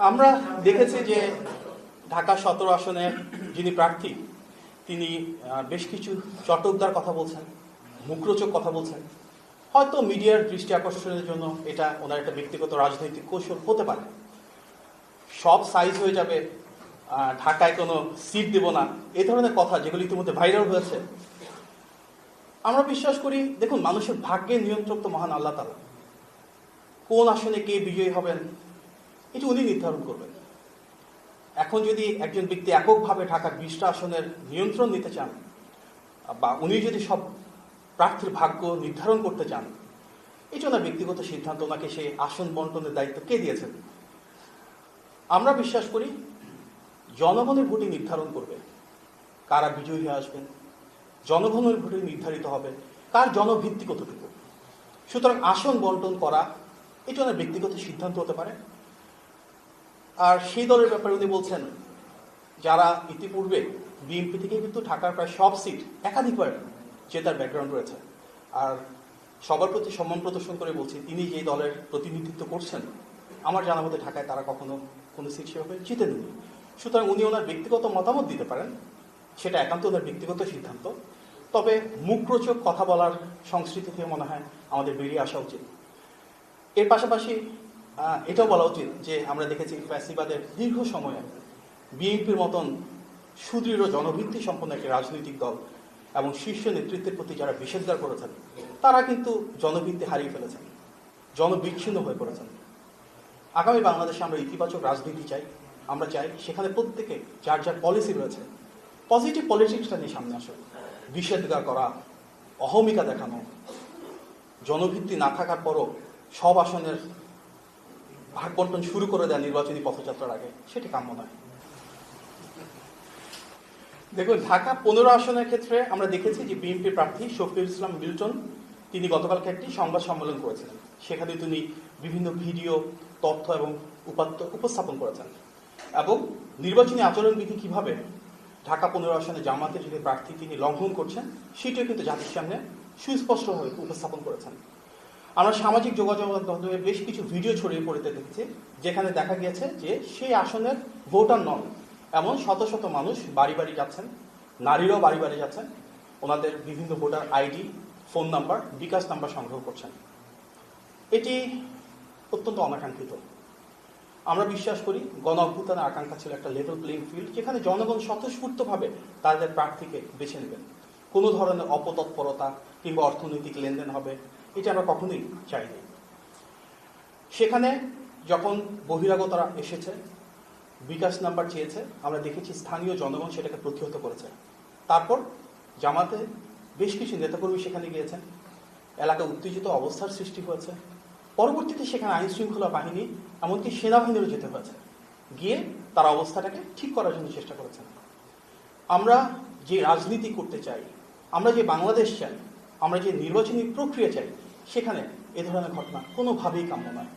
আমরা দেখেছি যে ঢাকা 17 আসনে যিনি প্রার্থী তিনি বেশ কিছু চটকদার কথা বলছেন, মুখরোচক কথা বলছেন। হয়তো মিডিয়ার দৃষ্টি আকর্ষণের জন্য এটা ওনার একটা ব্যক্তিগত রাজনৈতিক কৌশল হতে পারে। সব সাইজ হয়ে যাবে, ঢাকায় কোনো সিট দেব না, এই ধরনের কথা যেগুলি ইতিমধ্যে ভাইরাল হয়েছে। আমরা বিশ্বাস করি, দেখুন, মানুষের ভাগ্যের নিয়ন্ত্রক তো মহান আল্লাহ তাআলা। কোন আসনে কে বিজয়ী হবেন এটি উনি নির্ধারণ করবেন। এখন যদি একজন ব্যক্তি এককভাবে ঢাকার 20টা আসনের নিয়ন্ত্রণ নিতে চান, বা উনি যদি সব প্রার্থীর ভাগ্য নির্ধারণ করতে চান, এটা ওনার ব্যক্তিগত সিদ্ধান্ত। ওনাকে সেই আসন বন্টনের দায়িত্ব কে দিয়েছেন? আমরা বিশ্বাস করি জনগণের ভোটে নির্ধারণ করবে কারা বিজয়ী হয়ে আসবেন। জনগণের ভোটে নির্ধারিত হবে কার জনভিত্তি কতটুকু। সুতরাং আসন বন্টন করা এটা ওনার ব্যক্তিগত সিদ্ধান্ত হতে পারে। আর সেই দলের ব্যাপারে উনি বলছেন যারা ইতিপূর্বে বিএনপি থেকে কিন্তু ঢাকার প্রায় সব সিট একাধিকবার জেতার ব্যাকগ্রাউন্ড রয়েছে। আর সবার প্রতি সম্মান প্রদর্শন করে বলছি, তিনি যে দলের প্রতিনিধিত্ব করছেন, আমার জানা মতে ঢাকায় তারা কখনো কোনো সিট সেভাবে জিতেননি। সুতরাং উনি ওনার ব্যক্তিগত মতামত দিতে পারেন, সেটা একান্ত ওনার ব্যক্তিগত সিদ্ধান্ত। তবে মুখরোচক কথা বলার সংস্কৃতি থেকে মনে হয় আমাদের বেরিয়ে আসা উচিত। এর পাশাপাশি এটাও বলা উচিত যে আমরা দেখেছি ফ্যাসিবাদের দীর্ঘ সময়ে বিএনপির মতন সুদৃঢ় জনভিত্তি সম্পন্ন একটি রাজনৈতিক দল এবং শীর্ষ নেতৃত্বের প্রতি যারা নিষেধাজ্ঞা করেছেন, তারা কিন্তু জনভিত্তি হারিয়ে ফেলেছেন, জনবিচ্ছিন্ন হয়ে পড়েছেন। আগামী বাংলাদেশে আমরা ইতিবাচক রাজনীতি চাই। আমরা চাই সেখানে প্রত্যেকে যার যার পলিসি রয়েছে, পজিটিভ পলিটিক্সটা নিয়ে সামনে আসে। নিষেধাজ্ঞা করা, অহমিকা দেখানো, জনভিত্তি না থাকার পরও সব আসনের ভাগ বন্টন শুরু করে দেয় নির্বাচনী পথযাত্রার আগে, সেটি কাম্য নয়। দেখুন, ঢাকা 15 আসনের ক্ষেত্রে আমরা দেখেছি যে বিএনপি প্রার্থী শফিউল ইসলাম মিল্টন তিনি গতকালকে একটি সংবাদ সম্মেলন করেছিলেন। সেখানে তিনি বিভিন্ন ভিডিও, তথ্য এবং উপাত্ত উপস্থাপন করেছেন এবং নির্বাচনী আচরণবিধি কিভাবে ঢাকা 15 আসনে জামাতের যে প্রার্থী তিনি লঙ্ঘন করছেন সেটিও কিন্তু জাতির সামনে সুস্পষ্টভাবে উপস্থাপন করেছেন। আমরা সামাজিক যোগাযোগ মাধ্যমে বেশ কিছু ভিডিও ছড়িয়ে পড়তে দেখেছি, যেখানে দেখা গিয়েছে যে সেই আসনের ভোটার নন এমন শত শত মানুষ বাড়ি বাড়ি যাচ্ছেন, নারীরাও বাড়ি বাড়ি যাচ্ছেন, ওনাদের বিভিন্ন ভোটার আইডি, ফোন নাম্বার, বিকাশ নাম্বার সংগ্রহ করছেন। এটি অত্যন্ত অনাকাঙ্ক্ষিত। আমরা বিশ্বাস করি গণ অভ্যুত্থানের আকাঙ্ক্ষা ছিল একটা লেভেল প্লেইং ফিল্ড, যেখানে জনগণ স্বতঃস্ফূর্তভাবে তাদের প্রার্থীকে বেছে নেবেন। কোনো ধরনের অপতৎপরতা কিংবা অর্থনৈতিক লেনদেন হবে এটা আমরা কখনোই চাইনি। সেখানে যখন বহিরাগতরা এসেছে, বিকাশ নাম্বার চেয়েছে, আমরা দেখেছি স্থানীয় জনগণ সেটাকে প্রতিহত করেছে। তারপর জামাতে বেশ কিছু নেতাকর্মী সেখানে গিয়েছেন, এলাকায় উত্তেজিত অবস্থার সৃষ্টি হয়েছে। পরবর্তীতে সেখানে আইন শৃঙ্খলা বাহিনী, এমনকি সেনাবাহিনীরও যেতে হয়েছে, গিয়ে তারা অবস্থাটাকে ঠিক করার জন্য চেষ্টা করেছেন। আমরা যে রাজনীতি করতে চাই, আমরা যে বাংলাদেশ চাই, আমরা যে নির্বাচনী প্রক্রিয়া চাই, সেখানে এ ধরনের ঘটনা কোনোভাবেই কাম্য নয়।